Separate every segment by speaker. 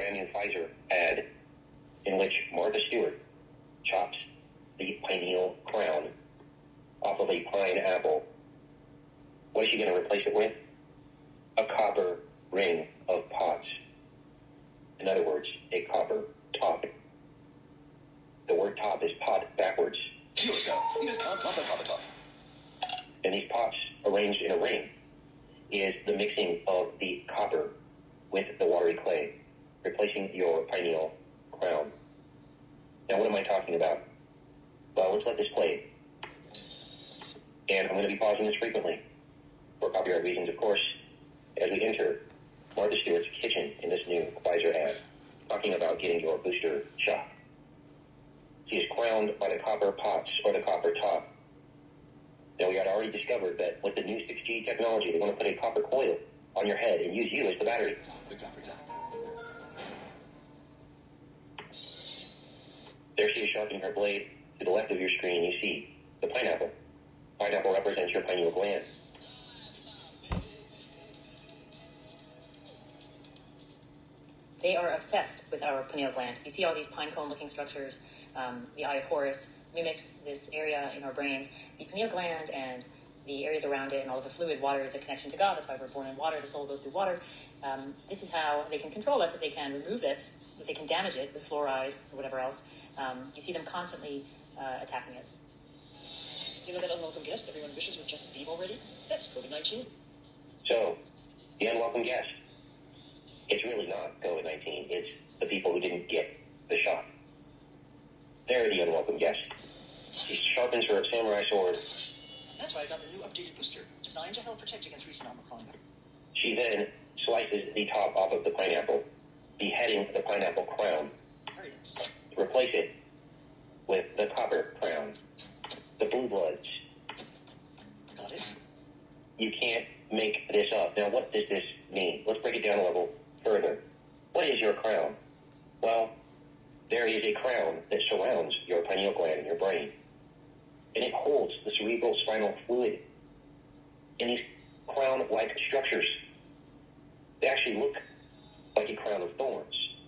Speaker 1: brand new Pfizer ad in which Martha Stewart chops the pineal crown off of a pine apple. What is she going to replace it with? A copper ring of pots. In other words, a copper top. The word top is pot backwards. And these pots arranged in a ring is the mixing of the copper with the watery clay, replacing your pineal crown. Now, what am I talking about? Well, let's let this play. And I'm going to be pausing this frequently, for copyright reasons, of course, as we enter Martha Stewart's kitchen in this new Pfizer ad, talking about getting your booster shot. She is crowned by the copper pots or the copper top. Now, we had already discovered that with the new 6G technology, they want to put a copper coil on your head and use you as the battery. There she is sharpening her blade. To the left of your screen, you see the pineapple. Pineapple represents your pineal gland.
Speaker 2: They are obsessed with our pineal gland. You see all these pine cone-looking structures. The Eye of Horus mimics this area in our brains. The pineal gland and the areas around it and all of the fluid, water is a connection to God. That's why we're born in water. The soul goes through water. This is how they can control us if they can remove this, if they can damage it with fluoride or whatever else. You see them constantly attacking it.
Speaker 3: You know that unwelcome guest everyone wishes would just leave already? That's COVID-19.
Speaker 1: So, the unwelcome guest. It's really not COVID-19. It's the people who didn't get the shot. They're the unwelcome guest. She sharpens her samurai sword.
Speaker 3: That's why I got the new updated booster, designed to help protect against recent Omicron.
Speaker 1: She then slices the top off of the pineapple, beheading the pineapple crown. To replace it with the copper crown. The blue bloods.
Speaker 3: Got it.
Speaker 1: You can't make this up. Now, what does this mean? Let's break it down a level further. What is your crown? Well, there is a crown that surrounds your pineal gland in your brain, and it holds the cerebral spinal fluid in these crown-like structures. They actually look like a crown of thorns.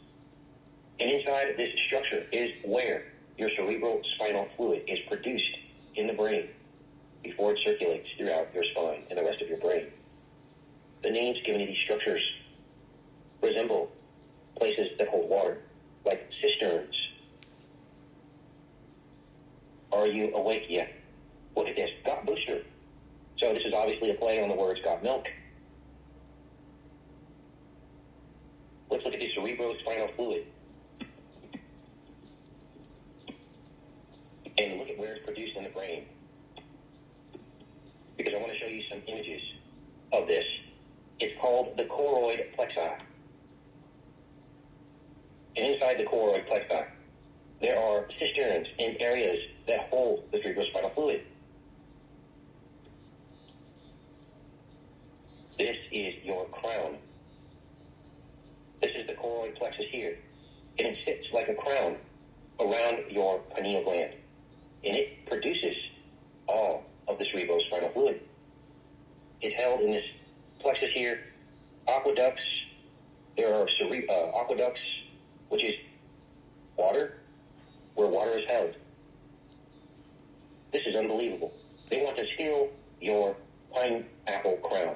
Speaker 1: And inside this structure is where your cerebral spinal fluid is produced in the brain before it circulates throughout your spine and the rest of your brain. The names given to these structures resemble places that hold water, like cisterns. Are you awake yet? Look at this, got booster. So this is obviously a play on the words got milk. Let's look at the cerebrospinal fluid. And look at where it's produced in the brain. Because I want to show you some images of this. It's called the choroid plexi. And inside the choroid plexi, there are cisterns in areas that hold the cerebrospinal fluid. This is your crown. This is the choroid plexus here. And it sits like a crown around your pineal gland. And it produces all of the cerebrospinal fluid. It's held in this plexus here. Aqueducts. There are aqueducts, which is water, where water is held. This is unbelievable. They want to steal your pineapple crown.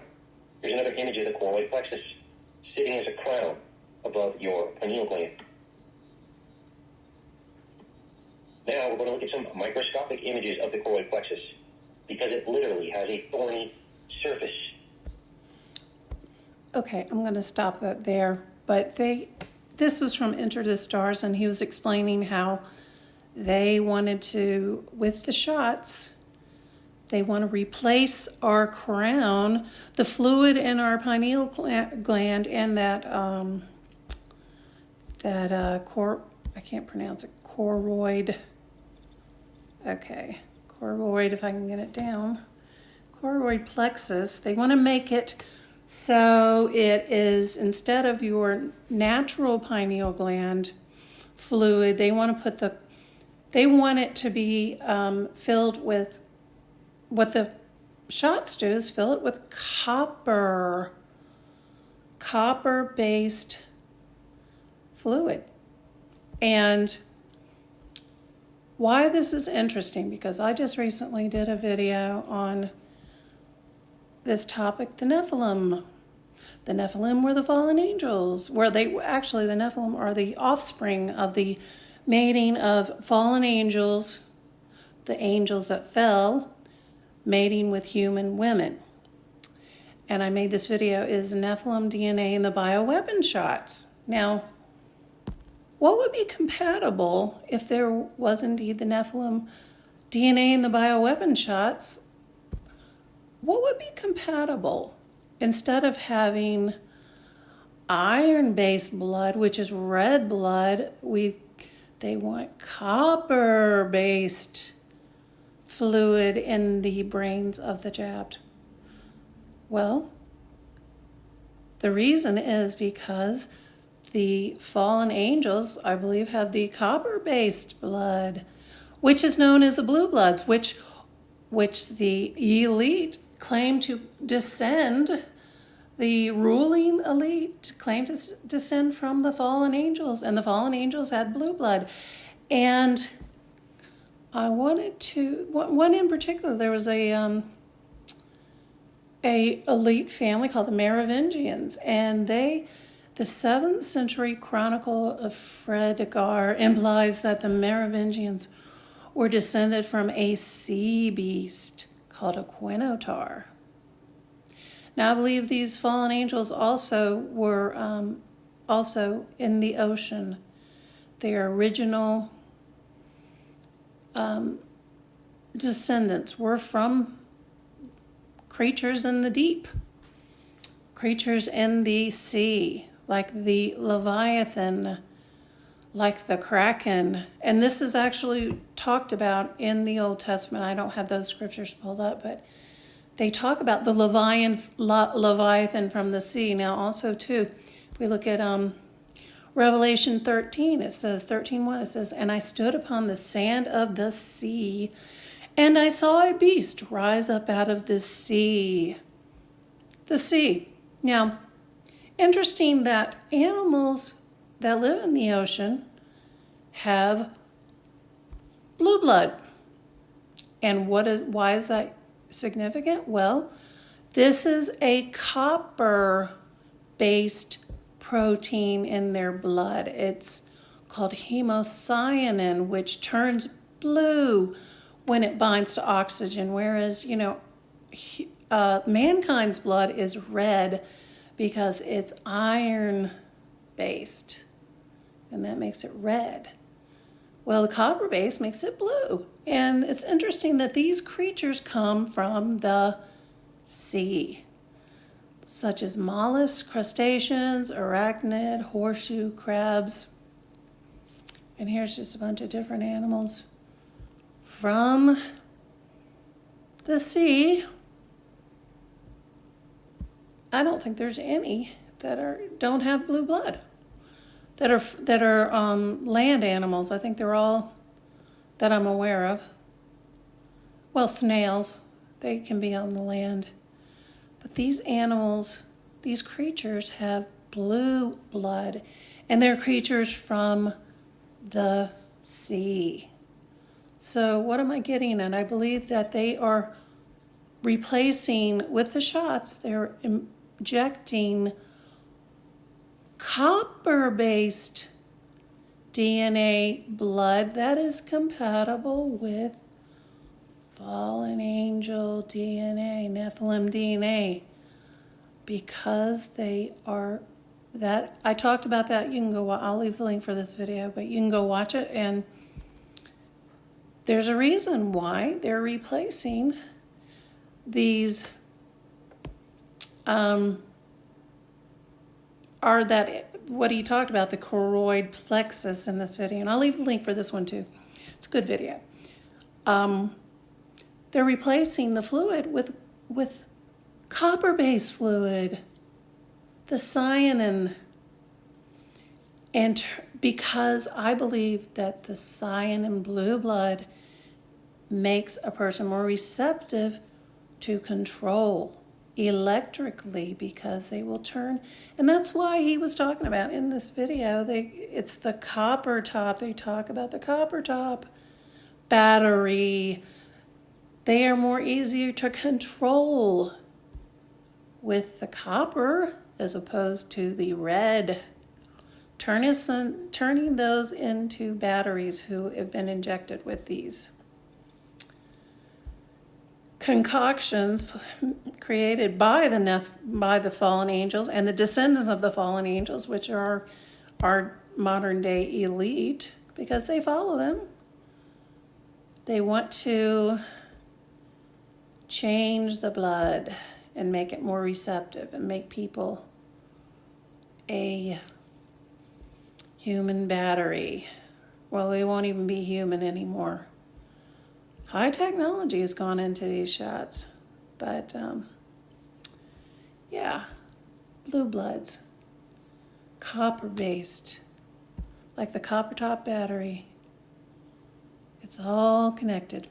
Speaker 1: Here's another image of the choroid plexus, sitting as a crown above your pineal gland. Now we're going to look at some microscopic images of the choroid plexus, because it literally has a thorny surface.
Speaker 4: Okay, I'm going to stop it there. But this was from Enter the Stars, and he was explaining how they wanted to, with the shots, they want to replace our crown, the fluid in our pineal gland, and I can't pronounce it, choroid. Okay, choroid, if I can get it down. Choroid plexus. They want to make it so it is, instead of your natural pineal gland fluid, they want it to be filled with, what the shots do is fill it with copper-based fluid. And why this is interesting, because I just recently did a video on this topic, the Nephilim. The Nephilim were the fallen angels, the Nephilim are the offspring of the mating of fallen angels, the angels that fell, mating with human women. And I made this video, is Nephilim DNA in the bioweapon shots? Now, what would be compatible if there was indeed the Nephilim DNA in the bioweapon shots? What would be compatible? Instead of having iron-based blood, which is red blood, they want copper-based fluid in the brains of the jabbed. Well, the reason is because the fallen angels, I believe, have the copper-based blood, which is known as the blue bloods, which the elite claim to descend, the ruling elite claim to descend from the fallen angels, and the fallen angels had blue blood. And I wanted to, one in particular, there was a elite family called the Merovingians, and the 7th century Chronicle of Fredegar implies that the Merovingians were descended from a sea beast called a Quinotar. Now, I believe these fallen angels also were also in the ocean. Their original descendants were from creatures in the deep, creatures in the sea, like the Leviathan, like the Kraken. And this is actually talked about in the Old Testament. I don't have those scriptures pulled up, but they talk about the Leviathan from the sea. Now, also, too, if we look at Revelation 13, it says, 13:1, it says, "And I stood upon the sand of the sea, and I saw a beast rise up out of the sea." The sea. Now, interesting that animals that live in the ocean have blue blood. And why is that significant? Well, this is a copper-based protein in their blood. It's called hemocyanin, which turns blue when it binds to oxygen, whereas, mankind's blood is red because it's iron-based, and that makes it red. Well, the copper base makes it blue. And it's interesting that these creatures come from the sea, such as mollusks, crustaceans, arachnid, horseshoe crabs. And here's just a bunch of different animals from the sea. I don't think there's any that don't have blue blood. That are land animals. I think they're all that I'm aware of. Well, snails, they can be on the land. But these animals, these creatures have blue blood, and they're creatures from the sea. So what am I getting at? I believe that they are replacing, with the shots, they're injecting copper-based DNA blood that is compatible with fallen angel DNA, Nephilim DNA, because they are that. I talked about that. You can go. I'll leave the link for this video, but you can go watch it. And there's a reason why they're replacing these. What he talked about, the choroid plexus in this video, and I'll leave the link for this one too. It's a good video. They're replacing the fluid with copper-based fluid, the cyanin, and because I believe that the cyanin blue blood makes a person more receptive to control. electrically because they will turn, and that's why he was talking about in this video, it's the copper top. They talk about the copper top battery. They are more easier to control with the copper as opposed to the red. Turning those into batteries who have been injected with these concoctions created by the fallen angels and the descendants of the fallen angels, which are our modern day elite, because they follow them. They want to change the blood and make it more receptive and make people a human battery. Well, they won't even be human anymore. High technology has gone into these shots, but yeah, blue bloods, copper-based, like the copper top battery. It's all connected.